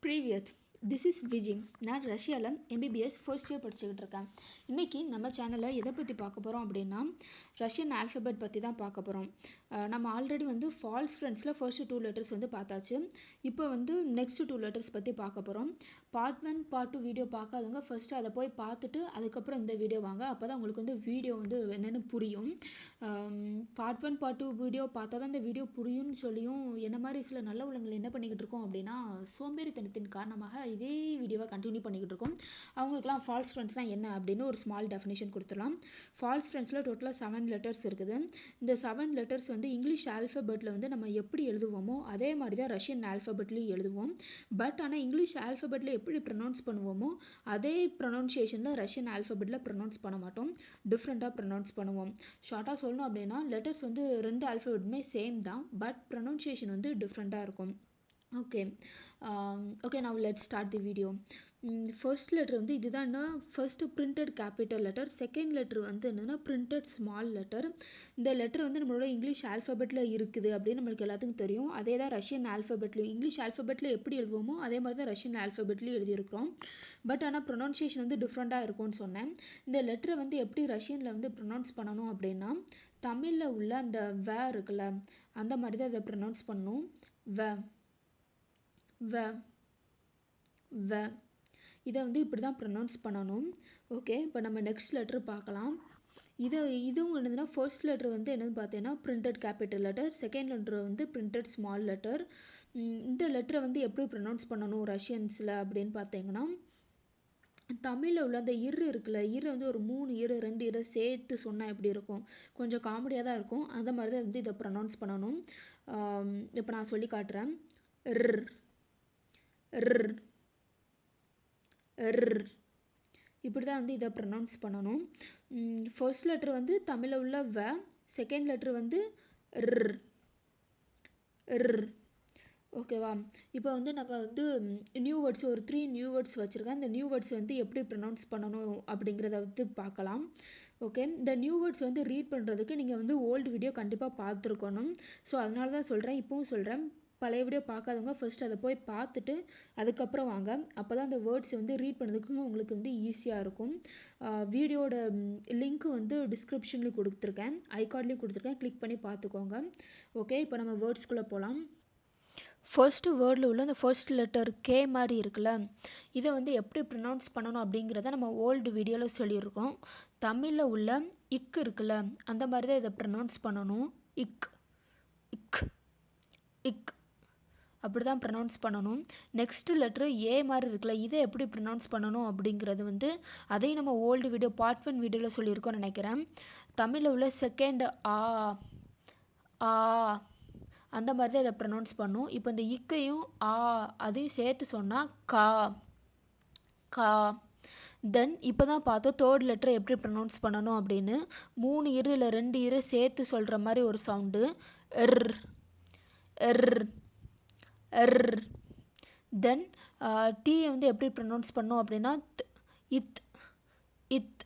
Привет, this is Vijim. நான் ரஷ்யாவில் MBBS first year படிச்சுக்கிட்டு இருக்கேன். இன்றைக்கி நம்ம சேனலில் எதை பற்றி பார்க்க போகிறோம் அப்படின்னா ரஷ்யன் ஆல்ஃபபெட் பற்றி தான் பார்க்க போகிறோம். நம்ம ஆல்ரெடி ஃபால்ஸ் ஃப்ரெண்ட்ஸில் ஃபர்ஸ்ட் 2 லெட்டர்ஸ் பார்த்தாச்சு. இப்போ நெக்ஸ்ட் 2 லெட்டர்ஸ் பற்றி பார்க்க போகிறோம். பார்ட் 1 பார்ட் 2 வீடியோ பார்க்காதவங்க ஃபர்ஸ்ட்டு அதை போய் பார்த்துட்டு அதுக்கப்புறம் இந்த வீடியோ வாங்க. அப்போ தான் உங்களுக்கு வீடியோ என்னென்னு புரியும். பார்ட் 1 பார்ட் 2 வீடியோ பார்த்தா தான் இந்த வீடியோ புரியும்னு சொல்லியும் என்ன மாதிரி சில நல்ல உள்ளங்கள் என்ன பண்ணிக்கிட்டு இருக்கோம் அப்படின்னா சோம்பேறித்தனத்தின் காரணமாக இதே வீடியோவை கண்டினியூ பண்ணிக்கிட்டு இருக்கோம். அவங்களுக்குலாம் ஃபால்ஸ் ஃப்ரெண்ட்ஸ்னால் என்ன அப்படின்னு ஒரு ஸ்மால் டெஃபினேஷன் கொடுத்துடலாம். ஃபால்ஸ் ஃப்ரெண்ட்ஸில் டோட்டலாக 7 லெட்டர்ஸ் இருக்குது. இந்த 7 லெட்டர்ஸ் இங்கிலீஷ் ஆல்ஃபபெட்டில் நம்ம எப்படி எழுதுவோமோ அதே மாதிரி தான் ரஷ்யன் ஆல்ஃபபெட்லேயும் எழுதுவோம். பட் ஆனால் இங்கிலீஷ் ஆல்ஃபபெட்டில் எப்படி ப்ரொனவுன்ஸ் பண்ணுவோமோ அதே ப்ரொனவுன்சியேஷனில் ரஷ்யன் ஆல்ஃபபெட்டில் ப்ரொனவுன்ஸ் பண்ண மாட்டோம், டிஃப்ரெண்ட்டாக ப்ரொனவுன்ஸ் பண்ணுவோம். ஷார்ட்டாக சொல்லணும் அப்படின்னா லெட்டர்ஸ் 2 ஆல்ஃபபெட்டுமே சேம் தான், பட் ப்ரொனவுன்சியேஷன் டிஃப்ரெண்ட்டாக இருக்கும். Okay, now let's start the video. First letter இதுதான் first printed capital letter, second letter என்னன்னா printed small letter. இந்த லெட்டர் நம்மளோட இங்கிலீஷ் ஆல்ஃபபெட்டில் இருக்குது அப்படின்னு நம்மளுக்கு எல்லாத்துக்கும் தெரியும். அதே தான் ரஷ்யன் ஆல்ஃபபெட்லையும் இங்கிலீஷ் ஆல்ஃபபெட்டில் எப்படி எழுதுவோமோ அதே மாதிரி தான் ரஷ்யன் ஆல்ஃபபெட்லையும் எழுதியிருக்கிறோம். பட் ஆனால் ப்ரொனவுன்சியேஷன் டிஃப்ரெண்ட்டாக இருக்கும்னு சொன்னேன். இந்த லெட்டரை எப்படி ரஷ்யனில் ப்ரொனவுன்ஸ் பண்ணணும் அப்படின்னா தமிழில் உள்ள அந்த வ இருக்குல்ல அந்த மாதிரி தான் இதை ப்ரொனவுன்ஸ் பண்ணணும். வ இதை இப்படி தான் ப்ரொனவுன்ஸ் பண்ணணும். ஓகே, இப்போ நம்ம நெக்ஸ்ட் லெட்டர் பார்க்கலாம். இதுவும் என்னதுன்னா ஃபர்ஸ்ட் லெட்டர் என்னன்னு பார்த்தீங்கன்னா printed capital letter, second letter printed small letter. இந்த லெட்டரை எப்படி ப்ரொனவுன்ஸ் பண்ணணும் ரஷ்யன்ஸில் அப்படின்னு பார்த்தீங்கன்னா தமிழில் உள்ள அந்த இரு இருக்குல்ல, இரு ஒரு 3 இரு 2 இரு சேர்த்து சொன்னால் எப்படி இருக்கும், கொஞ்சம் காமெடியாக தான் இருக்கும். அந்த மாதிரி தான் இதை ப்ரொனவுன்ஸ் பண்ணணும். இப்போ நான் சொல்லி காட்டுறேன். இப்படி தான் இதை ப்ரொனவுன்ஸ் பண்ணணும். ஃபர்ஸ்ட் லெட்டர் தமிழில் உள்ள வ, செகண்ட் லெட்டர் ஓகேவா. இப்போ நம்ம நியூ வேர்ட்ஸ் ஒரு 3 நியூ வேர்ட்ஸ் வச்சுருக்கேன். இந்த நியூ வேர்ட்ஸ் எப்படி ப்ரொனவுன்ஸ் பண்ணணும் அப்படிங்கிறத பார்க்கலாம். ஓகே, இந்த நியூ வேர்ட்ஸ் ரீட் பண்ணுறதுக்கு நீங்கள் ஓல்டு வீடியோ கண்டிப்பாக பார்த்துருக்கணும். ஸோ அதனால தான் சொல்கிறேன், இப்போவும் சொல்கிறேன். பழைய வீடியோ பார்க்காதவங்க ஃபர்ஸ்ட் அதை போய் பார்த்துட்டு அதுக்கப்புறம் வாங்க. அப்போ தான் அந்த வேர்ட்ஸ் ரீட் பண்ணுறதுக்கு உங்களுக்கு ஈஸியாக இருக்கும். வீடியோட லிங்க்கு டிஸ்கிரிப்ஷன்லேயும் கொடுத்துருக்கேன், ஐகார்ட்லேயும் கொடுத்துருக்கேன், கிளிக் பண்ணி பார்த்துக்கோங்க. ஓகே, இப்போ நம்ம வேர்ட்ஸ்குள்ளே போகலாம். ஃபர்ஸ்ட் வேர்டில் உள்ள அந்த ஃபர்ஸ்ட் லெட்டர் கே மாதிரி இருக்குல்ல, இதை எப்படி ப்ரொனவுன்ஸ் பண்ணணும் அப்படிங்கிறத நம்ம ஓல்டு வீடியோவில் சொல்லியிருக்கோம். தமிழில் உள்ள இக்கு இருக்குல்ல அந்த மாதிரி தான் இதை ப்ரொனவுன்ஸ் பண்ணணும். இக் இக் இக் அப்படி தான் ப்ரொனவுன்ஸ் பண்ணணும். நெக்ஸ்ட் லெட்ரு ஏ மாதிரி இருக்குல்ல, இதை எப்படி ப்ரொனவுன்ஸ் பண்ணணும் அப்படிங்கிறது அதையும் நம்ம ஓல்டு வீடியோ பார்ட் 1 வீடியோவில் சொல்லியிருக்கோம்னு நினைக்கிறேன். தமிழில் உள்ள செகண்ட் ஆ ஆ அந்த மாதிரி தான் இதை ப்ரொனவுன்ஸ் பண்ணும். இப்போ இந்த இக்கையும் ஆ அதையும் சேர்த்து சொன்னால் கா கா. தென் இப்போ தான் பார்த்தோம் தேர்ட் லெட்டரை எப்படி ப்ரொனவுன்ஸ் பண்ணணும் அப்படின்னு. 3 இரு இல்லை 2 இரு சேர்த்து சொல்கிற மாதிரி ஒரு சவுண்டு எர் எர் எர். தென் டீயை எப்படி ப்ரொனவுன்ஸ் பண்ணோம் அப்படின்னா இத் இத்.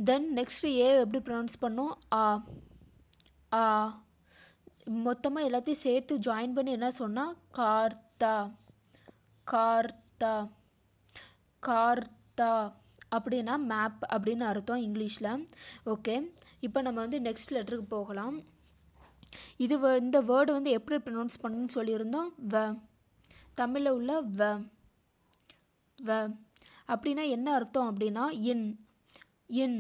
தென் நெக்ஸ்ட் ஏ எப்படி ப்ரொனவுன்ஸ் பண்ணோம் ஆ ஆ. மொத்தமாக எல்லாத்தையும் சேர்த்து ஜாயின் பண்ணி என்ன சொன்னால் கார்த்தா கார்த்தா கார்த்தா அப்படின்னா மேப் அப்படின்னு அர்த்தம் இங்கிலீஷில். ஓகே, இப்போ நம்ம நெக்ஸ்ட் லெட்டருக்கு போகலாம். இந்த வேர்டு எப்படி ப்ரொனவுன்ஸ் பண்ணணும்னு சொல்லியிருந்தோம். வ தமிழில் உள்ள வ வ அப்படின்னா என்ன அர்த்தம் அப்படின்னா இன் இன்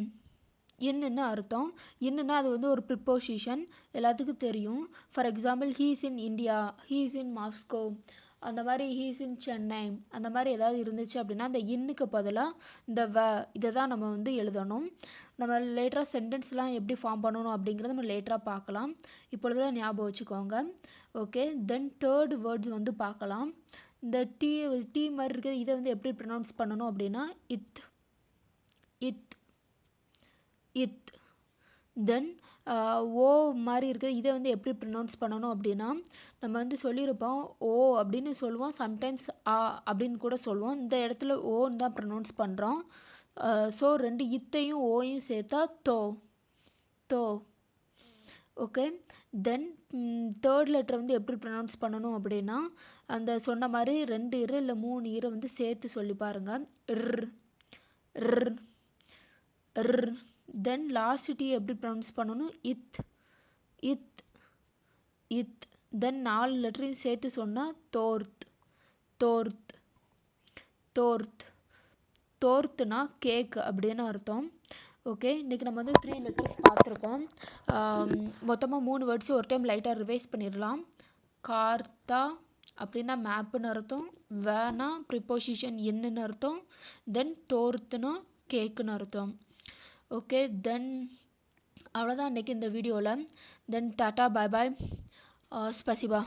இன்னுன்னு அர்த்தம். இன்னுன்னா அது ஒரு ப்ரிப்போசிஷன், எல்லாத்துக்கும் தெரியும். For example he's in India, he's in Moscow, அந்த மாதிரி ஹீஸ் இன் சென்னை, அந்த மாதிரி ஏதாவது இருந்துச்சு அப்படின்னா அந்த இன்னுக்கு பதிலாக இந்த வ இதை தான் நம்ம எழுதணும். நம்ம லேட்டராக சென்டென்ஸ்லாம் எப்படி ஃபார்ம் பண்ணணும் அப்படிங்கிறத நம்ம லேட்டராக பார்க்கலாம். இப்பொழுதுலாம் ஞாபகம் வச்சுக்கோங்க. ஓகே, தென் தேர்ட் வேர்ட்ஸ் பார்க்கலாம். இந்த டீ மாதிரி இருக்குது, இதை எப்படி ப்ரொனவுன்ஸ் பண்ணணும் அப்படின்னா இத் இத் இத். தென் ஓ மாதிரி இருக்குது, இதை எப்படி ப்ரொனவுன்ஸ் பண்ணணும் அப்படின்னா நம்ம சொல்லியிருப்போம் ஓ அப்படின்னு சொல்லுவோம், சம்டைம்ஸ் ஆ அப்படின்னு கூட சொல்லுவோம். இந்த இடத்துல ஓன்னு தான் ப்ரொனவுன்ஸ் பண்ணுறோம். ஸோ 2 இத்தையும் ஓயும் சேர்த்தா தோ தோ. ஓகே. தென் தேர்ட் லெட்டர் வந்து எப்படி ப்ரொனவுன்ஸ் பண்ணணும் அப்படின்னா அந்த சொன்ன மாதிரி 2 இரு இல்லை 3 இரு வந்து சேர்த்து சொல்லி பாருங்க. ர் ர் ர். தென் லாஸ்ட் டி எப்படி ப்ரொனவுன்ஸ் பண்ணணும்? இத் இத் இத். தென் 4 லெட்டரையும் சேர்த்து சொன்னால் தோர்த் தோர்த் தோர்த். தோர்த்துனா கேக் அப்படின்னு அர்த்தம். ஓகே, இன்றைக்கி நம்ம வந்து 3 லெட்டர்ஸ் பார்த்துருக்கோம். மொத்தமாக 3 வேர்ட்ஸ் ஒரு டைம் லைட்டாக ரிவைஸ் பண்ணிடலாம். கார்த்தா அப்படின்னா மேப்புன்னு அர்த்தம், வேனா ப்ரிப்போசிஷன் இன்னுன்னு அர்த்தம், தென் தோர்த்துனா கேக்குன்னு அர்த்தம். ஓகே, தென் அவ்வளோதான் இன்றைக்கி இந்த வீடியோவில். தென் டாட்டா பாய் பாய், ஸ்பசிபா.